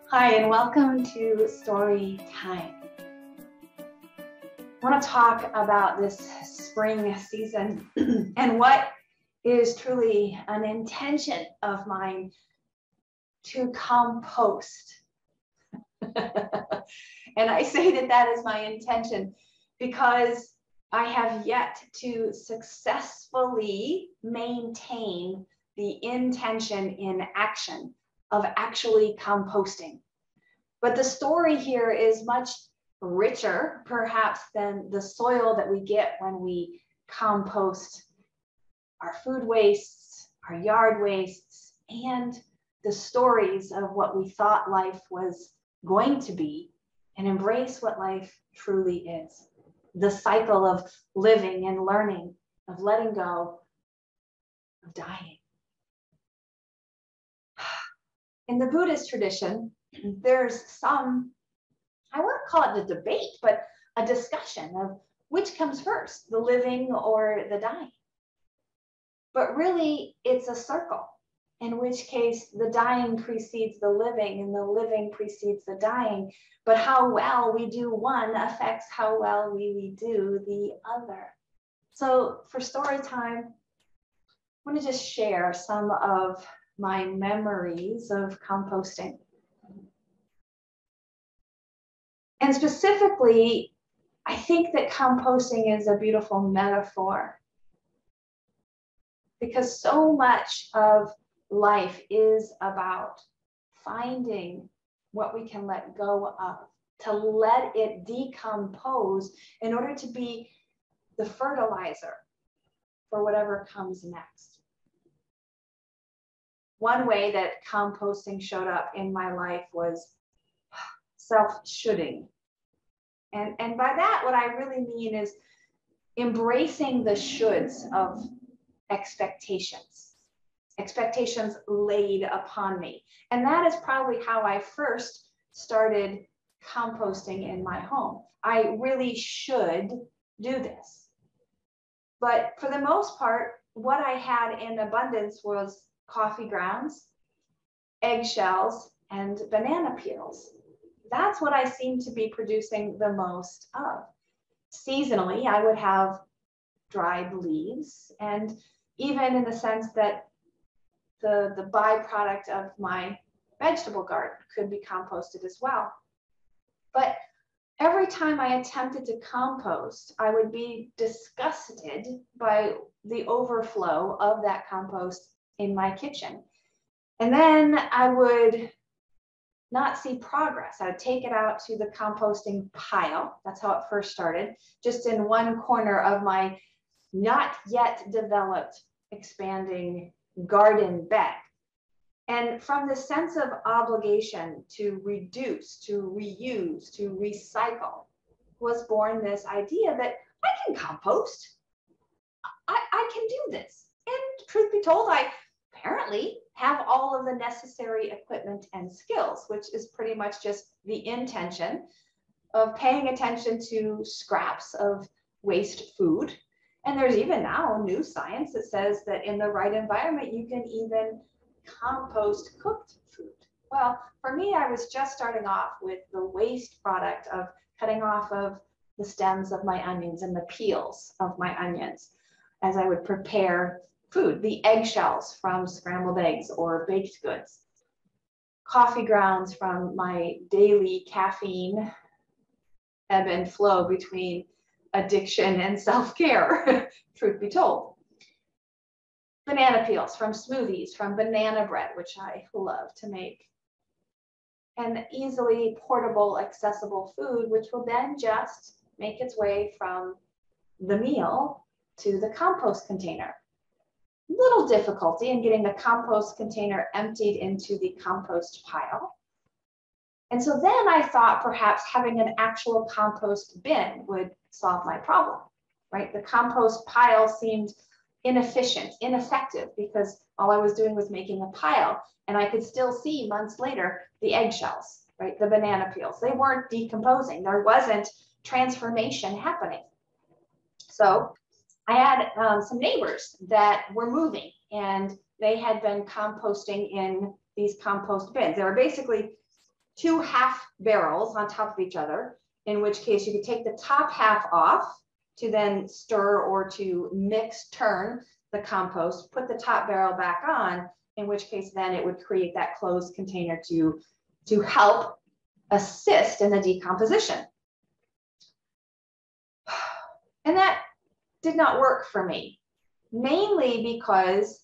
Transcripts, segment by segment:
Hi, and welcome to Storytime. I want to talk about this spring season and what is truly an intention of mine to compost. And I say that that is my intention because I have yet to successfully maintain the intention in action of actually composting. But the story here is much richer, perhaps, than the soil that we get when we compost our food wastes, our yard wastes, and the stories of what we thought life was going to be, and embrace what life truly is. The cycle of living and learning, of letting go, of dying. In the Buddhist tradition, there's some, I wouldn't call it a debate, but a discussion of which comes first, the living or the dying. But really, it's a circle, in which case the dying precedes the living and the living precedes the dying. But how well we do one affects how well we do the other. So for story time, I want to just share some of my memories of composting. And specifically, I think that composting is a beautiful metaphor because so much of life is about finding what we can let go of, to let it decompose in order to be the fertilizer for whatever comes next. One way that composting showed up in my life was self-shoulding. And by that, what I really mean is embracing the shoulds of expectations laid upon me. And that is probably how I first started composting in my home. I really should do this. But for the most part, what I had in abundance was coffee grounds, eggshells, and banana peels. That's what I seem to be producing the most of. Seasonally, I would have dried leaves, and even in the sense that the byproduct of my vegetable garden could be composted as well. But every time I attempted to compost, I would be disgusted by the overflow of that compost in my kitchen. And then I would not see progress. I would take it out to the composting pile. That's how it first started, just in one corner of my not yet developed, expanding garden bed. And from the sense of obligation to reduce, to reuse, to recycle, was born this idea that I can compost. I can do this. And truth be told, I apparently have all of the necessary equipment and skills, which is pretty much just the intention of paying attention to scraps of waste food. And there's even now new science that says that in the right environment, you can even compost cooked food. Well, for me, I was just starting off with the waste product of cutting off of the stems of my onions and the peels of my onions as I would prepare food, the eggshells from scrambled eggs or baked goods, coffee grounds from my daily caffeine ebb and flow between addiction and self-care, truth be told. Banana peels from smoothies, from banana bread, which I love to make. And easily portable, accessible food, which will then just make its way from the meal to the compost container. Little difficulty in getting the compost container emptied into the compost pile. And so then I thought perhaps having an actual compost bin would solve my problem, right? The compost pile seemed inefficient, ineffective, because all I was doing was making a pile, and I could still see months later the eggshells, right? The banana peels. They weren't decomposing. There wasn't transformation happening. So I had some neighbors that were moving, and they had been composting in these compost bins. They were basically two half barrels on top of each other, in which case you could take the top half off to then stir or to mix, turn the compost, put the top barrel back on, in which case then it would create that closed container to help assist in the decomposition. And that did not work for me, mainly because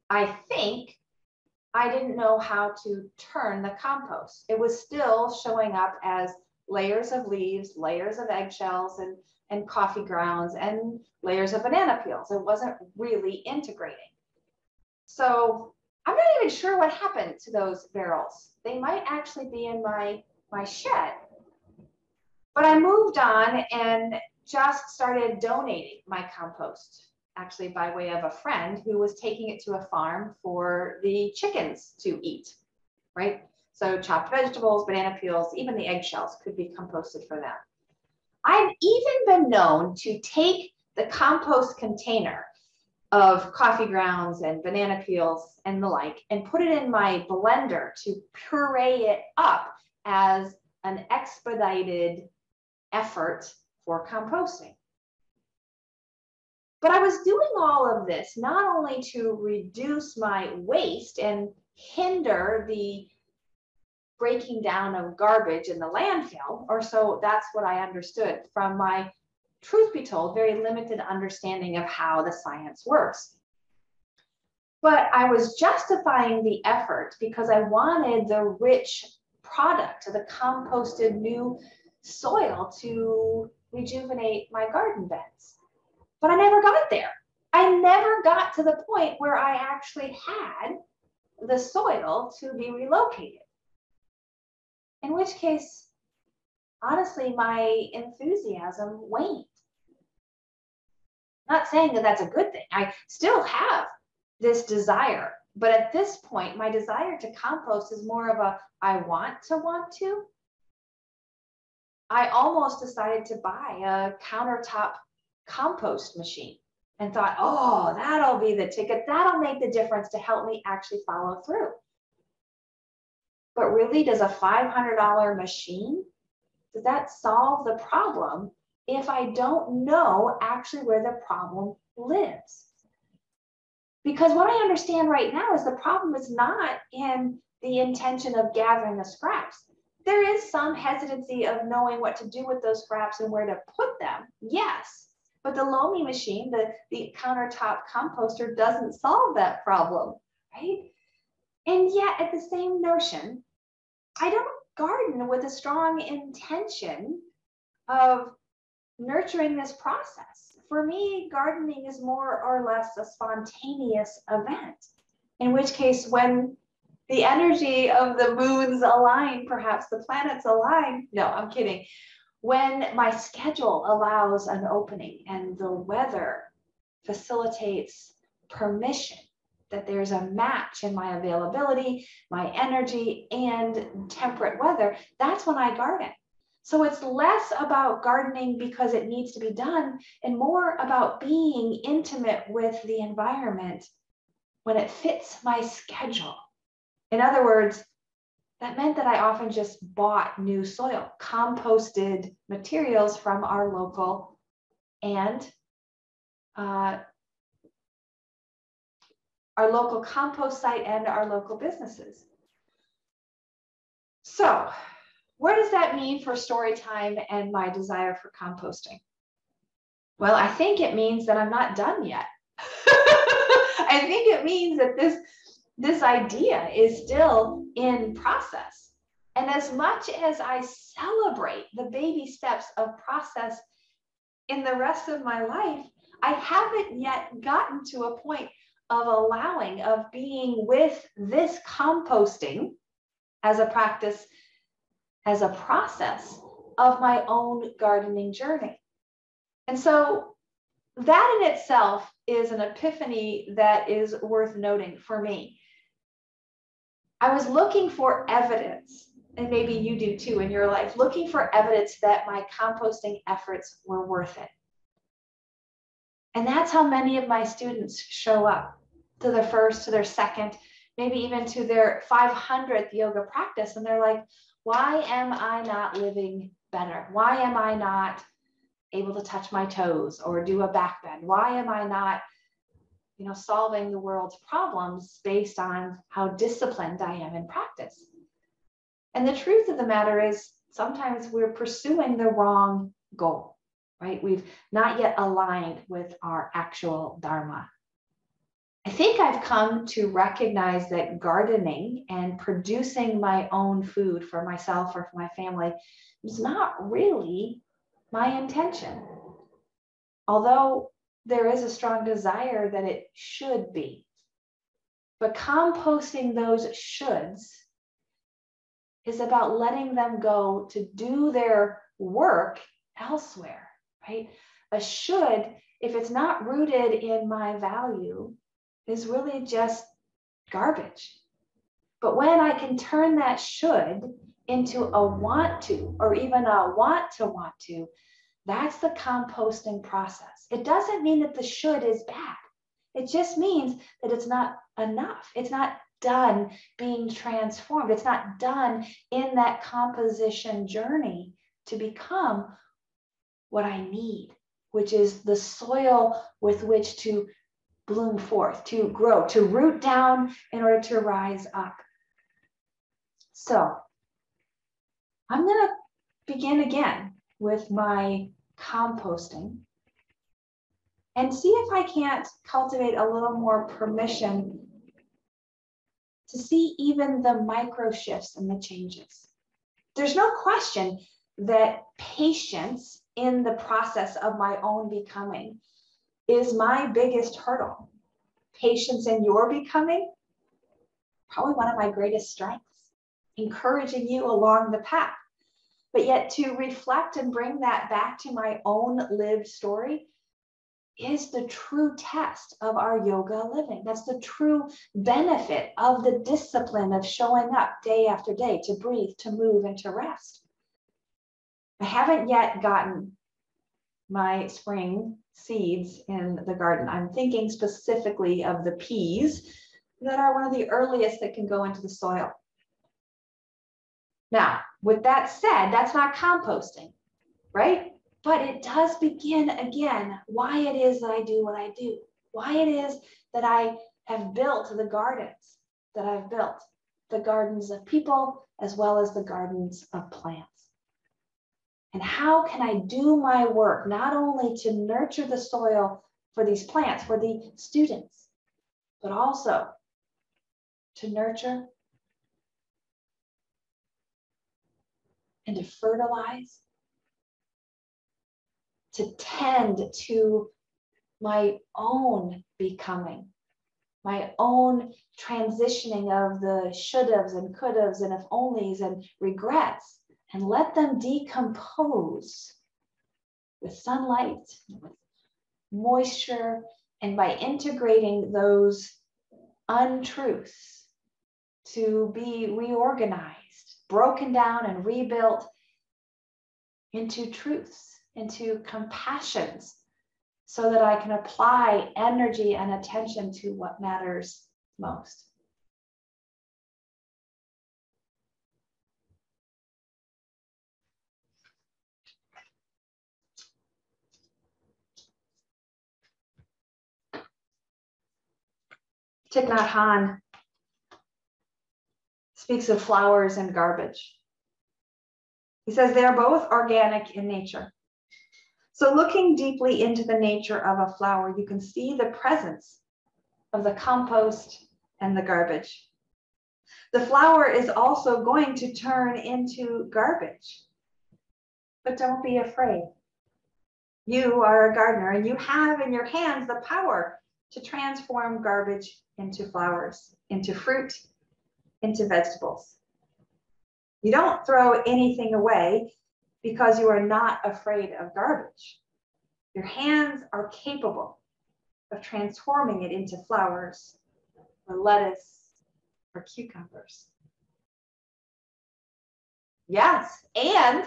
I think I didn't know how to turn the compost. It was still showing up as layers of leaves, layers of eggshells, and coffee grounds, and layers of banana peels. It wasn't really integrating. So I'm not even sure what happened to those barrels. They might actually be in my shed. But I moved on and just started donating my compost, actually by way of a friend who was taking it to a farm for the chickens to eat, right? So chopped vegetables, banana peels, even the eggshells could be composted for them. I've even been known to take the compost container of coffee grounds and banana peels and the like, and put it in my blender to puree it up as an expedited effort for composting. But I was doing all of this not only to reduce my waste and hinder the breaking down of garbage in the landfill, or so that's what I understood from my, truth be told, very limited understanding of how the science works. But I was justifying the effort because I wanted the rich product, the composted new soil, to rejuvenate my garden beds. But I never got there. I never got to the point where I actually had the soil to be relocated. In which case, honestly, my enthusiasm waned. Not saying that that's a good thing. I still have this desire, but at this point, my desire to compost is more of a I want to. I almost decided to buy a countertop compost machine and thought, oh, that'll be the ticket. That'll make the difference to help me actually follow through. But really, does a $500 machine, does that solve the problem if I don't know actually where the problem lives? Because what I understand right now is the problem is not in the intention of gathering the scraps. There is some hesitancy of knowing what to do with those scraps and where to put them, yes. But the Lomi machine, the countertop composter, doesn't solve that problem, right? And yet, at the same notion, I don't garden with a strong intention of nurturing this process. For me, gardening is more or less a spontaneous event, in which case, when the energy of the moons align, perhaps the planets align. No, I'm kidding. When my schedule allows an opening and the weather facilitates permission, that there's a match in my availability, my energy, and temperate weather, that's when I garden. So it's less about gardening because it needs to be done and more about being intimate with the environment when it fits my schedule. In other words, that meant that I often just bought new soil, composted materials from our local and our local compost site and our local businesses. So what does that mean for Storytime and my desire for composting? Well, I think it means that I'm not done yet. I think it means that this idea is still in process. And as much as I celebrate the baby steps of process in the rest of my life, I haven't yet gotten to a point of allowing, of being with this composting as a practice, as a process of my own gardening journey. And so that in itself is an epiphany that is worth noting for me. I was looking for evidence, and maybe you do too in your life, looking for evidence that my composting efforts were worth it. And that's how many of my students show up to their first, to their second, maybe even to their 500th yoga practice. And they're like, Why am I not living better? Why am I not able to touch my toes or do a back bend? Why am I not, solving the world's problems based on how disciplined I am in practice? And the truth of the matter is sometimes we're pursuing the wrong goal, right? We've not yet aligned with our actual Dharma. I think I've come to recognize that gardening and producing my own food for myself or for my family is not really my intention. Although there is a strong desire that it should be. But composting those shoulds is about letting them go to do their work elsewhere, right? A should, if it's not rooted in my value, is really just garbage. But when I can turn that should into a want to, or even a want to, that's the composting process. It doesn't mean that the should is bad. It just means that it's not enough. It's not done being transformed. It's not done in that composition journey to become what I need, which is the soil with which to bloom forth, to grow, to root down in order to rise up. So I'm going to begin again with my composting and see if I can't cultivate a little more permission to see even the micro shifts and the changes. There's no question that patience in the process of my own becoming is my biggest hurdle. Patience in your becoming, probably one of my greatest strengths, encouraging you along the path. But yet to reflect and bring that back to my own lived story is the true test of our yoga living. That's the true benefit of the discipline of showing up day after day to breathe, to move, and to rest. I haven't yet gotten my spring seeds in the garden. I'm thinking specifically of the peas that are one of the earliest that can go into the soil. Now, with that said, that's not composting, right? But it does begin again why it is that I do what I do, why it is that I have built the gardens that I've built, the gardens of people as well as the gardens of plants. And how can I do my work not only to nurture the soil for these plants, for the students, but also to nurture and to fertilize, to tend to my own becoming, my own transitioning of the should-haves and could-haves and if-onlys and regrets, and let them decompose with sunlight, with moisture, and by integrating those untruths to be reorganized, broken down and rebuilt into truths, into compassions, so that I can apply energy and attention to what matters most. Thich Nhat Hanh speaks of flowers and garbage. He says they are both organic in nature. So looking deeply into the nature of a flower, you can see the presence of the compost and the garbage. The flower is also going to turn into garbage, but don't be afraid. You are a gardener and you have in your hands the power to transform garbage into flowers, into fruit, into vegetables. You don't throw anything away because you are not afraid of garbage. Your hands are capable of transforming it into flowers or lettuce or cucumbers. Yes, and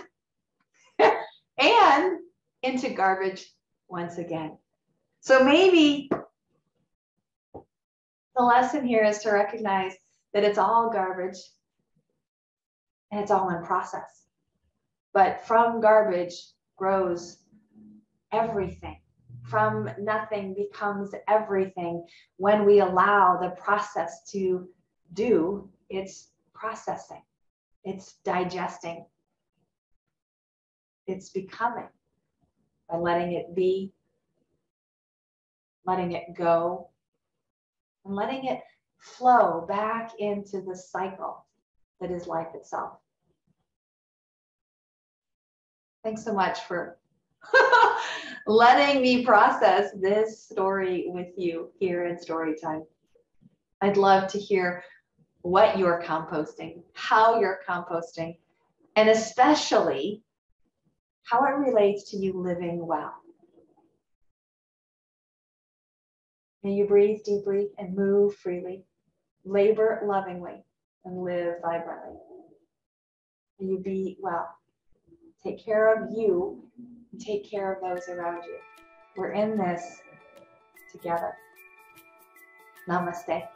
into garbage once again. So maybe the lesson here is to recognize that it's all garbage and it's all in process. But from garbage grows everything. From nothing becomes everything when we allow the process to do its processing, its digesting, its becoming, by letting it be, letting it go, and letting it flow back into the cycle that is life itself. Thanks so much for letting me process this story with you here in Storytime. I'd love to hear what you're composting, how you're composting, and especially how it relates to you living well. May you breathe deeply and move freely, labor lovingly, and live vibrantly. May you be well. Take care of you and take care of those around you. We're in this together. Namaste.